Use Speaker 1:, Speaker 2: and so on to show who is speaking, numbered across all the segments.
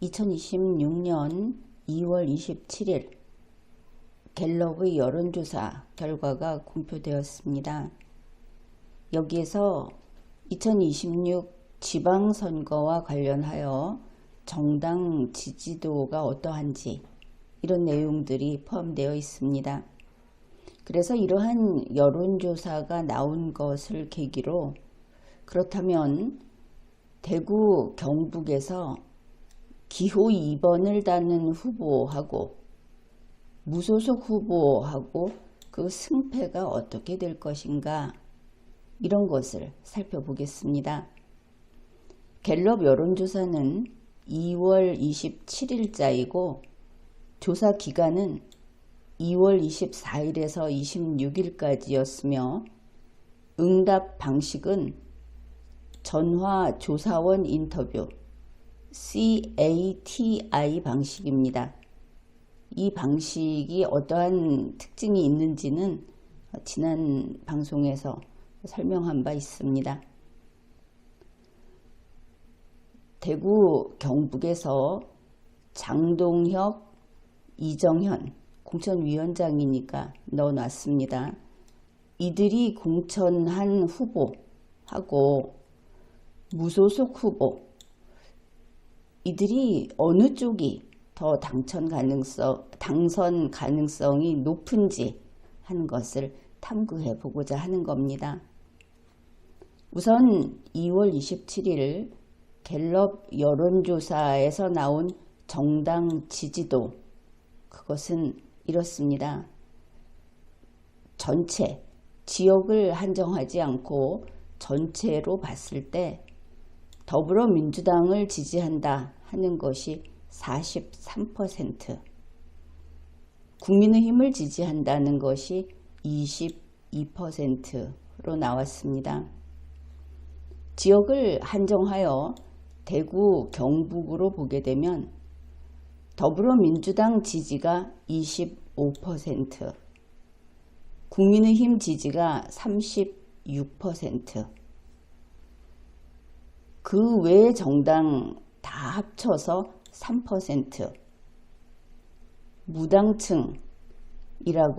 Speaker 1: 2026년 2월 27일 갤럽의 여론조사 결과가 공표되었습니다. 여기에서 2026 지방선거와 관련하여 정당 지지도가 어떠한지 이런 내용들이 포함되어 있습니다. 그래서 이러한 여론조사가 나온 것을 계기로 그렇다면 대구 경북에서 기호 2번을 다는 후보하고 무소속 후보하고 그 승패가 어떻게 될 것인가 이런 것을 살펴보겠습니다. 갤럽 여론조사는 2월 27일자이고 조사 기간은 2월 24일에서 26일까지였으며 응답 방식은 전화 조사원 인터뷰 CATI 방식입니다. 이 방식이 어떠한 특징이 있는지는 지난 방송에서 설명한 바 있습니다. 대구 경북에서 장동혁, 이정현 공천위원장이니까 넣어놨습니다. 이들이 공천한 후보하고 무소속 후보 이들이 어느 쪽이 더 당선 가능성이 높은지 하는 것을 탐구해 보고자 하는 겁니다. 우선 2월 27일 갤럽 여론조사에서 나온 정당 지지도 그것은 이렇습니다. 전체 지역을 한정하지 않고 전체로 봤을 때 더불어민주당을 지지한다 하는 것이 43%, 국민의힘을 지지한다는 것이 22%로 나왔습니다. 지역을 한정하여 대구, 경북으로 보게 되면 더불어민주당 지지가 25%, 국민의힘 지지가 36%, 그 외의 정당 다 합쳐서 3%, 무당층이라고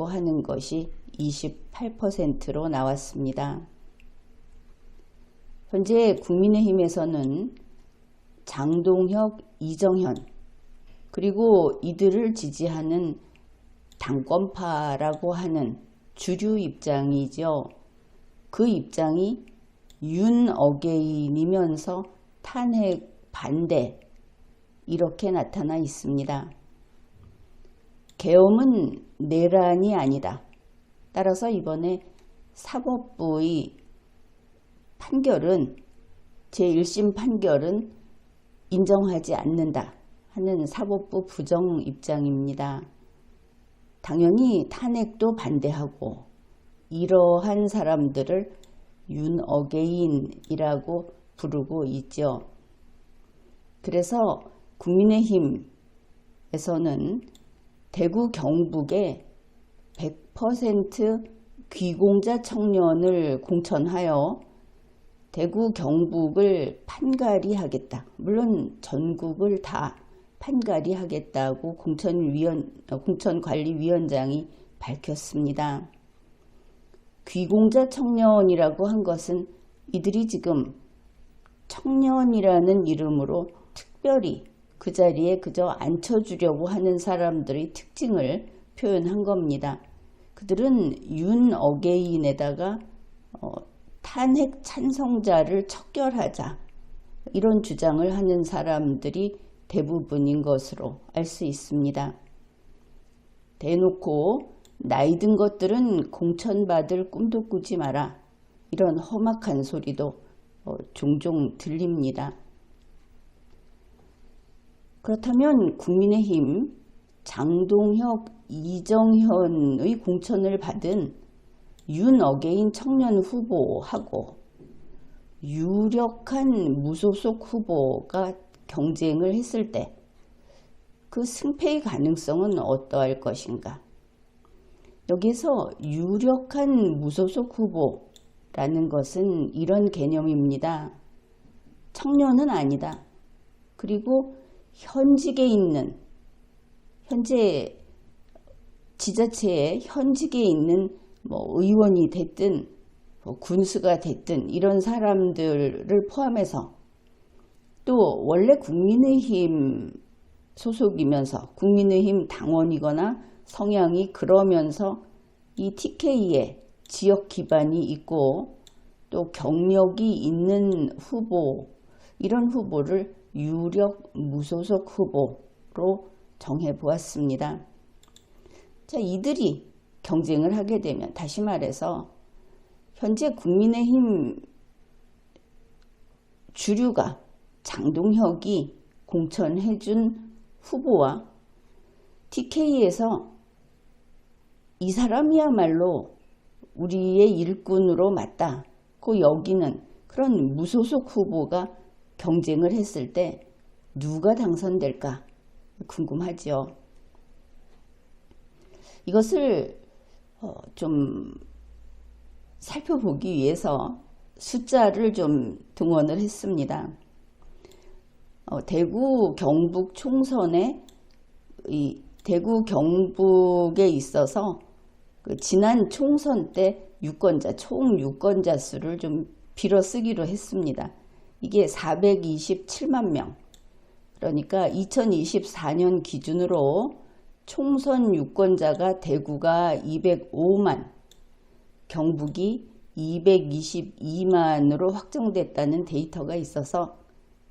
Speaker 1: 하는 것이 28%로 나왔습니다. 현재 국민의힘에서는 장동혁, 이정현 그리고 이들을 지지하는 당권파라고 하는 주류 입장이죠. 그 입장이 윤어게인이면서 탄핵 반대 이렇게 나타나 있습니다. 계엄은 내란이 아니다. 따라서 이번에 사법부의 판결은 제1심 판결은 인정하지 않는다 하는 사법부 부정 입장입니다. 당연히 탄핵도 반대하고 이러한 사람들을 윤어게인이라고 부르고 있죠. 그래서 국민의힘에서는 대구 경북에 100% 귀공자 청년을 공천하여 대구 경북을 판가리 하겠다. 물론 전국을 다 판가리 하겠다고 공천관리위원장이 밝혔습니다. 귀공자 청년이라고 한 것은 이들이 지금 청년이라는 이름으로 특별히 그 자리에 그저 앉혀주려고 하는 사람들의 특징을 표현한 겁니다. 그들은 윤어게인에다가 탄핵 찬성자를 척결하자 이런 주장을 하는 사람들이 대부분인 것으로 알 수 있습니다. 대놓고 나이 든 것들은 공천받을 꿈도 꾸지 마라 이런 험악한 소리도 종종 들립니다. 그렇다면 국민의힘 장동혁, 이정현의 공천을 받은 윤어게인 청년 후보하고 유력한 무소속 후보가 경쟁을 했을 때 그 승패의 가능성은 어떠할 것인가? 여기서 유력한 무소속 후보라는 것은 이런 개념입니다. 청년은 아니다. 그리고 현직에 있는, 현재 지자체의 현직에 있는 뭐 의원이 됐든 뭐 군수가 됐든 이런 사람들을 포함해서, 또 원래 국민의힘 소속이면서 국민의힘 당원이거나 성향이 그러면서 이 TK에 지역 기반이 있고 또 경력이 있는 후보, 이런 후보를 유력 무소속 후보로 정해 보았습니다. 자, 이들이 경쟁을 하게 되면, 다시 말해서 현재 국민의힘 주류가 장동혁이 공천해준 후보와 TK에서 이 사람이야말로 우리의 일꾼으로 맞다, 그 여기는 그런 무소속 후보가 경쟁을 했을 때 누가 당선될까 궁금하죠. 이것을 좀 살펴보기 위해서 숫자를 좀 등원을 했습니다. 대구 경북 총선에, 이 대구 경북에 있어서 그 지난 총선 때 유권자, 총 유권자 수를 좀 빌어 쓰기로 했습니다. 이게 427만 명. 그러니까 2024년 기준으로 총선 유권자가 대구가 205만, 경북이 222만으로 확정됐다는 데이터가 있어서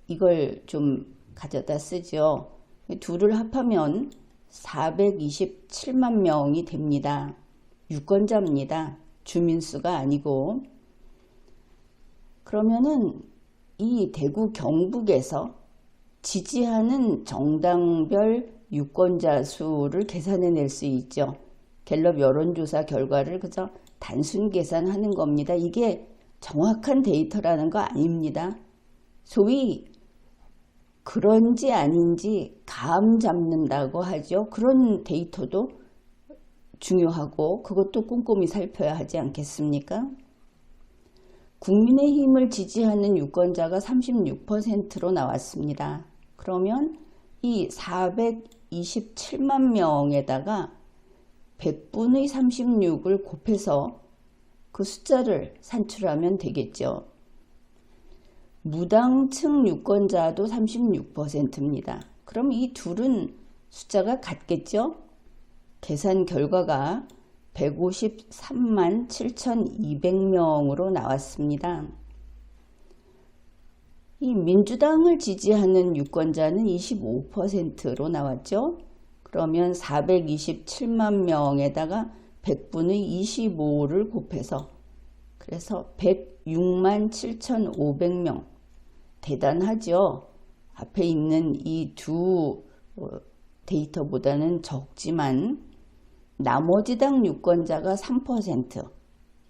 Speaker 1: 이걸 좀 가져다 쓰죠. 둘을 합하면 427만 명이 됩니다. 유권자입니다. 주민수가 아니고. 그러면은 이 대구 경북에서 지지하는 정당별 유권자 수를 계산해 낼 수 있죠. 갤럽 여론조사 결과를 그저 단순 계산하는 겁니다. 이게 정확한 데이터라는 거 아닙니다. 소위 그런지 아닌지 감 잡는다고 하죠. 그런 데이터도 중요하고 그것도 꼼꼼히 살펴야 하지 않겠습니까? 국민의힘을 지지하는 유권자가 36%로 나왔습니다. 그러면 이 427만 명에다가 100분의 36을 곱해서 그 숫자를 산출하면 되겠죠. 무당층 유권자도 36%입니다. 그럼 이 둘은 숫자가 같겠죠? 계산 결과가 153만 7,200명으로 나왔습니다. 이 민주당을 지지하는 유권자는 25%로 나왔죠. 그러면 427만 명에다가 100분의 25를 곱해서, 그래서 106만 7,500명. 대단하죠. 앞에 있는 이 두 데이터보다는 적지만 나머지 당 유권자가 3%,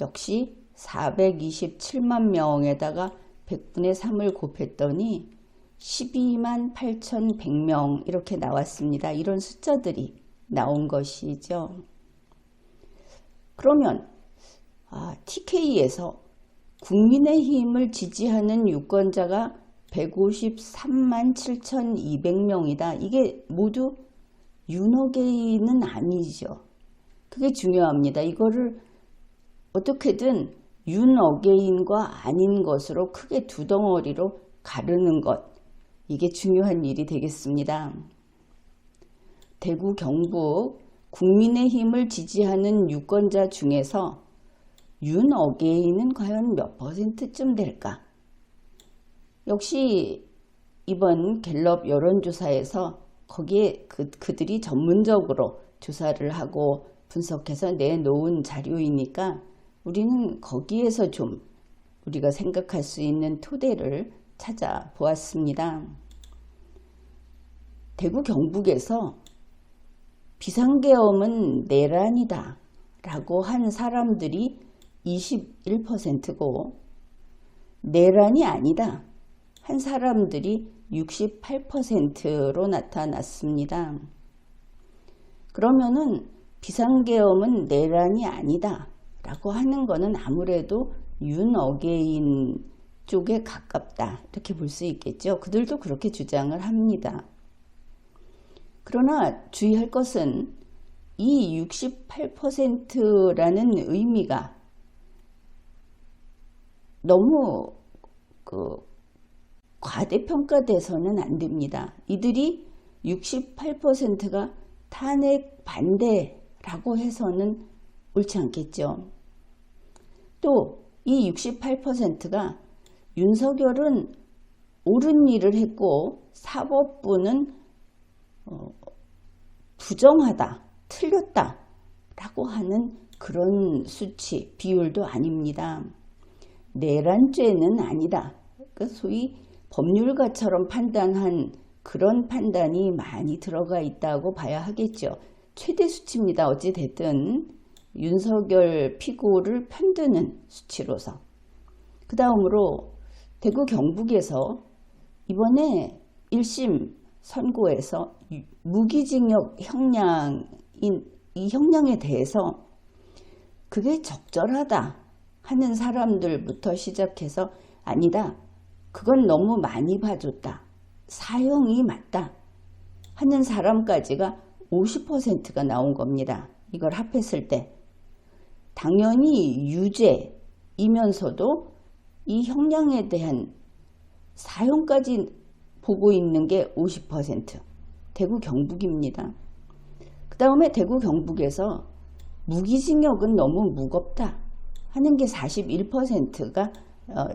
Speaker 1: 역시 427만 명에다가 100분의 3을 곱했더니 12만 8,100명 이렇게 나왔습니다. 이런 숫자들이 나온 것이죠. 그러면 TK에서 국민의힘을 지지하는 유권자가 153만 7,200명이다. 이게 모두 윤어게인은 아니죠. 그게 중요합니다. 이거를 어떻게든 윤어게인과 아닌 것으로 크게 두 덩어리로 가르는 것, 이게 중요한 일이 되겠습니다. 대구 경북 국민의힘을 지지하는 유권자 중에서 윤어게인은 과연 몇 %쯤 될까? 역시 이번 갤럽 여론조사에서 거기에 그들이 전문적으로 조사를 하고 분석해서 내놓은 자료이니까 우리는 거기에서 좀 우리가 생각할 수 있는 토대를 찾아보았습니다. 대구 경북에서 비상계엄은 내란이다 라고 한 사람들이 21%고 내란이 아니다 한 사람들이 68%로 나타났습니다. 그러면은 비상계엄은 내란이 아니다 라고 하는 거는 아무래도 윤어게인 쪽에 가깝다 이렇게 볼 수 있겠죠. 그들도 그렇게 주장을 합니다. 그러나 주의할 것은 이 68%라는 의미가 너무 과대평가돼서는 안 됩니다. 이들이 68%가 탄핵 반대라고 해서는 옳지 않겠죠. 또 이 68%가 윤석열은 옳은 일을 했고 사법부는 부정하다, 틀렸다 라고 하는 그런 수치, 비율도 아닙니다. 내란죄는 아니다. 소위 법률가처럼 판단한 그런 판단이 많이 들어가 있다고 봐야 하겠죠. 최대 수치입니다. 어찌됐든 윤석열 피고를 편드는 수치로서. 그 다음으로 대구 경북에서 이번에 1심 선고에서 무기징역 형량인 이 형량에 대해서 그게 적절하다 하는 사람들부터 시작해서 아니다. 그건 너무 많이 봐줬다. 사형이 맞다 하는 사람까지가 50%가 나온 겁니다. 이걸 합했을 때. 당연히 유죄이면서도 이 형량에 대한 사형까지 보고 있는 게 50%. 대구 경북입니다. 그 다음에 대구 경북에서 무기징역은 너무 무겁다 하는 게 41%가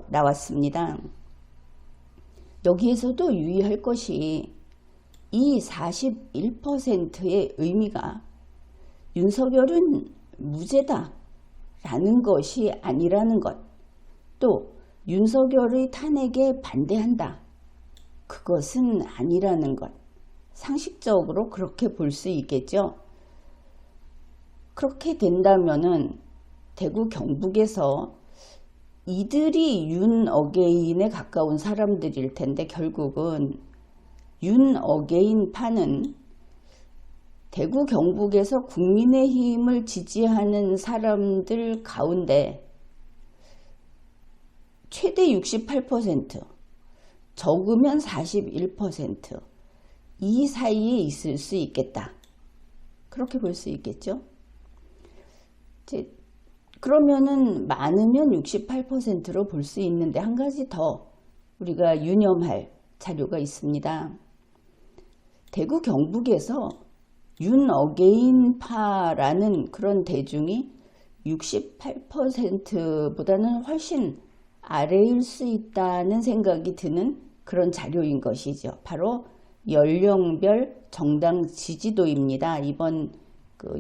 Speaker 1: 나왔습니다. 여기에서도 유의할 것이 이 41%의 의미가 윤석열은 무죄다 라는 것이 아니라는 것, 또 윤석열의 탄핵에 반대한다, 그것은 아니라는 것, 상식적으로 그렇게 볼 수 있겠죠. 그렇게 된다면은 대구 경북에서 이들이 윤어게인에 가까운 사람들일 텐데 결국은 윤어게인파는 대구 경북에서 국민의힘을 지지하는 사람들 가운데 최대 68%, 적으면 41%, 이 사이에 있을 수 있겠다. 그렇게 볼 수 있겠죠. 그러면은 많으면 68%로 볼 수 있는데 한 가지 더 우리가 유념할 자료가 있습니다. 대구 경북에서 윤어게인파라는 그런 대중이 68%보다는 훨씬 아래일 수 있다는 생각이 드는 그런 자료인 것이죠. 바로 연령별 정당 지지도입니다. 이번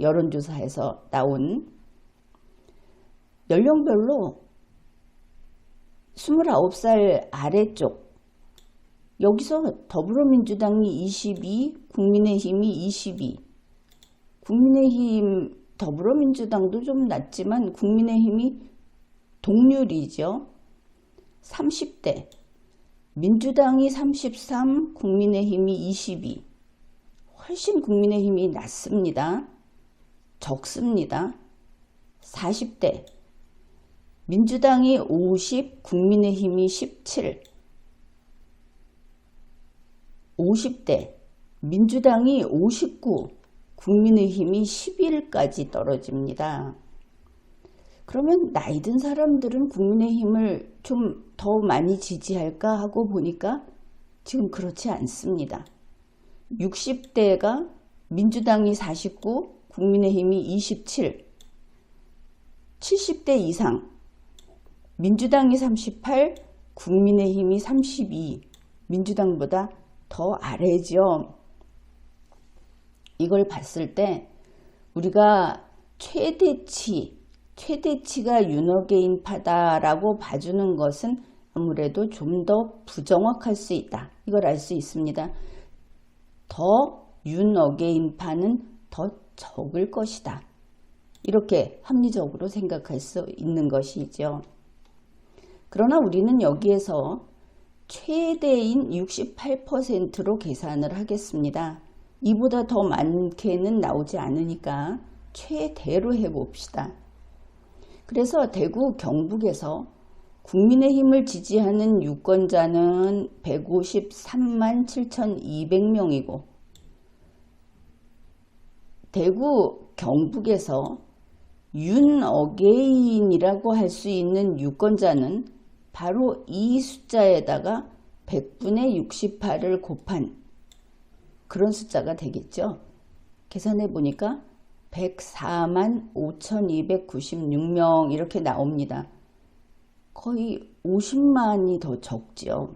Speaker 1: 여론조사에서 나온 연령별로 29살 아래쪽, 여기서 더불어민주당이 22, 국민의힘이 22, 국민의힘, 더불어민주당도 좀 낮지만 국민의힘이 동률이죠. 30대, 민주당이 33, 국민의힘이 22, 훨씬 국민의힘이 낮습니다. 적습니다. 40대, 민주당이 50, 국민의힘이 17, 50대, 민주당이 59, 국민의힘이 11까지 떨어집니다. 그러면 나이 든 사람들은 국민의힘을 좀 더 많이 지지할까 하고 보니까 지금 그렇지 않습니다. 60대가 민주당이 49, 국민의힘이 27, 70대 이상 민주당이 38, 국민의힘이 32, 민주당보다 더 아래죠. 이걸 봤을 때 우리가 최대치가 윤어게인파다라고 봐주는 것은 아무래도 좀 더 부정확할 수 있다. 이걸 알 수 있습니다. 더 윤어게인파는 더 적을 것이다. 이렇게 합리적으로 생각할 수 있는 것이죠. 그러나 우리는 여기에서 최대인 68%로 계산을 하겠습니다. 이보다 더 많게는 나오지 않으니까 최대로 해봅시다. 그래서 대구 경북에서 국민의힘을 지지하는 유권자는 153만 7,200명이고 대구 경북에서 윤어게인이라고 할 수 있는 유권자는 바로 이 숫자에다가 100분의 68을 곱한 그런 숫자가 되겠죠. 계산해 보니까 104만 5,296명 이렇게 나옵니다. 거의 50만이 더 적죠.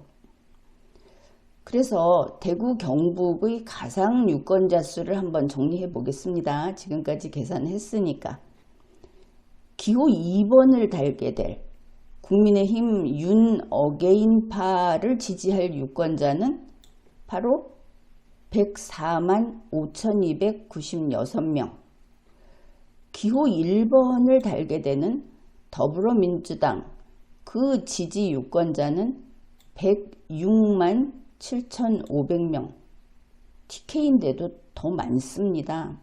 Speaker 1: 그래서 대구 경북의 가상 유권자 수를 한번 정리해 보겠습니다. 지금까지 계산했으니까. 기호 2번을 달게 될 국민의힘 윤어게인파를 지지할 유권자는 바로 104만 5,296명. 기호 1번을 달게 되는 더불어민주당 그 지지 유권자는 106만 7,500명. TK인데도 더 많습니다.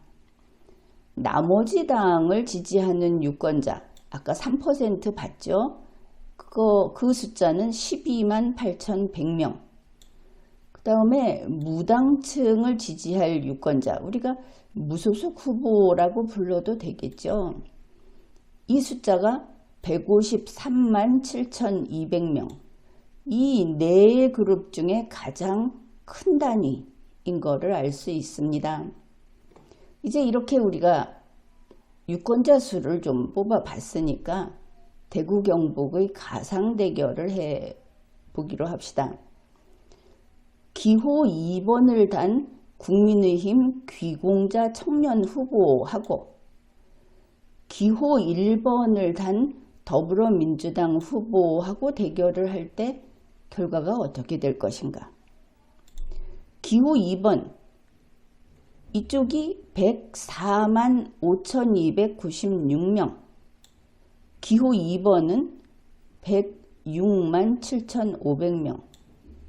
Speaker 1: 나머지 당을 지지하는 유권자, 아까 3% 봤죠? 그 숫자는 12만 8,100명. 그 다음에 무당층을 지지할 유권자, 우리가 무소속 후보라고 불러도 되겠죠. 이 숫자가 153만 7,200명. 이 네 그룹 중에 가장 큰 단위인 거를 알 수 있습니다. 이제 이렇게 우리가 유권자 수를 좀 뽑아 봤으니까 대구 경북의 가상 대결을 해 보기로 합시다. 기호 2번을 단 국민의힘 귀공자 청년 후보하고 기호 1번을 단 더불어민주당 후보하고 대결을 할 때 결과가 어떻게 될 것인가? 기호 2번 이쪽이 104만 5,296명, 기호 2번은 106만 7,500명.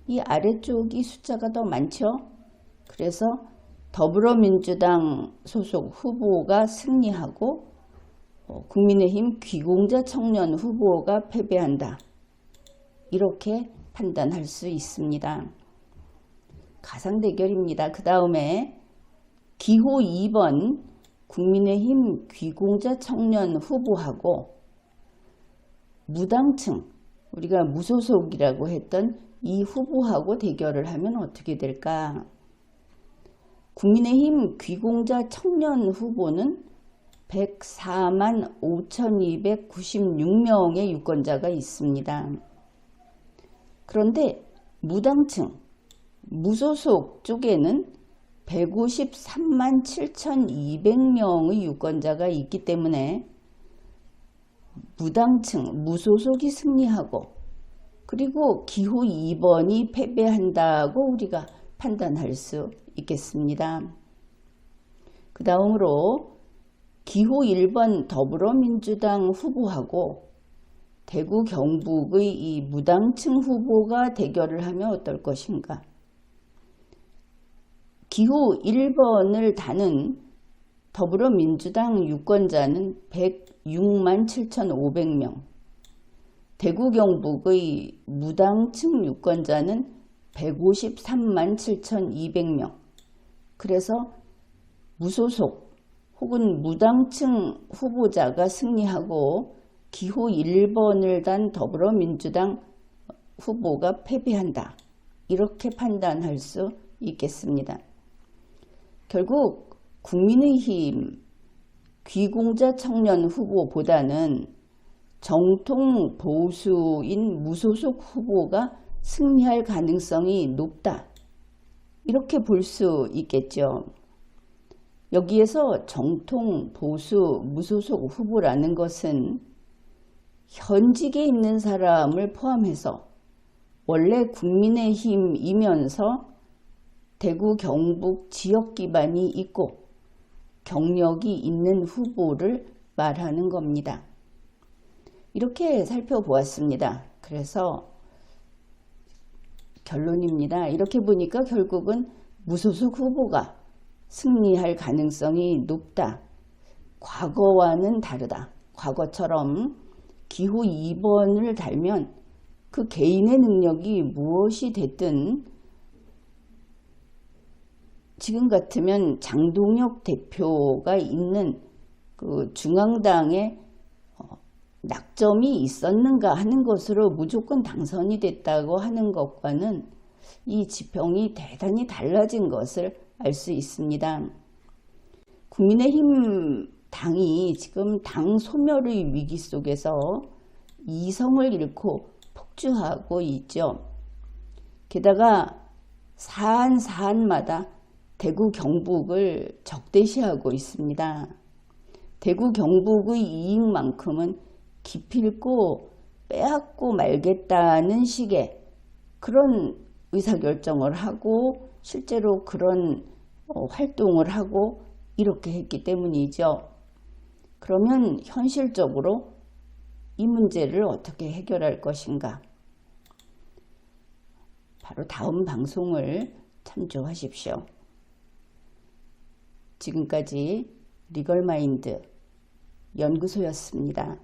Speaker 1: 이 아래쪽이 숫자가 더 많죠? 그래서 더불어민주당 소속 후보가 승리하고 국민의힘 귀공자 청년 후보가 패배한다. 이렇게 판단할 수 있습니다. 가상대결입니다. 그 다음에 기호 2번 국민의힘 귀공자 청년 후보하고 무당층, 우리가 무소속이라고 했던 이 후보하고 대결을 하면 어떻게 될까? 국민의힘 귀공자 청년 후보는 104만 5,296명의 유권자가 있습니다. 그런데 무당층, 무소속 쪽에는 153만 7,200명의 유권자가 있기 때문에 무당층, 무소속이 승리하고 그리고 기호 2번이 패배한다고 우리가 판단할 수 있겠습니다. 그 다음으로 기호 1번 더불어민주당 후보하고 대구 경북의 이 무당층 후보가 대결을 하면 어떨 것인가? 기호 1번을 다는 더불어민주당 유권자는 106만 7,500명, 대구 경북의 무당층 유권자는 153만 7,200명. 그래서 무소속 혹은 무당층 후보자가 승리하고 기호 1번을 단 더불어민주당 후보가 패배한다. 이렇게 판단할 수 있겠습니다. 결국 국민의힘 귀공자 청년 후보보다는 정통 보수인 무소속 후보가 승리할 가능성이 높다. 이렇게 볼 수 있겠죠. 여기에서 정통 보수 무소속 후보라는 것은 현직에 있는 사람을 포함해서 원래 국민의힘이면서 대구 경북 지역 기반이 있고 경력이 있는 후보를 말하는 겁니다. 이렇게 살펴보았습니다. 그래서 결론입니다. 이렇게 보니까 결국은 무소속 후보가 승리할 가능성이 높다. 과거와는 다르다. 과거처럼 기호 2번을 달면 그 개인의 능력이 무엇이 됐든 지금 같으면 장동혁 대표가 있는 그 중앙당에 낙점이 있었는가 하는 것으로 무조건 당선이 됐다고 하는 것과는 이 지평이 대단히 달라진 것을 알 수 있습니다. 국민의힘 당이 지금 당 소멸의 위기 속에서 이성을 잃고 폭주하고 있죠. 게다가 사안마다 대구 경북을 적대시하고 있습니다. 대구 경북의 이익만큼은 기필코 빼앗고 말겠다는 식의 그런 의사결정을 하고 실제로 그런 활동을 하고 이렇게 했기 때문이죠. 그러면 현실적으로 이 문제를 어떻게 해결할 것인가? 바로 다음 방송을 참조하십시오. 지금까지 리걸마인드 연구소였습니다.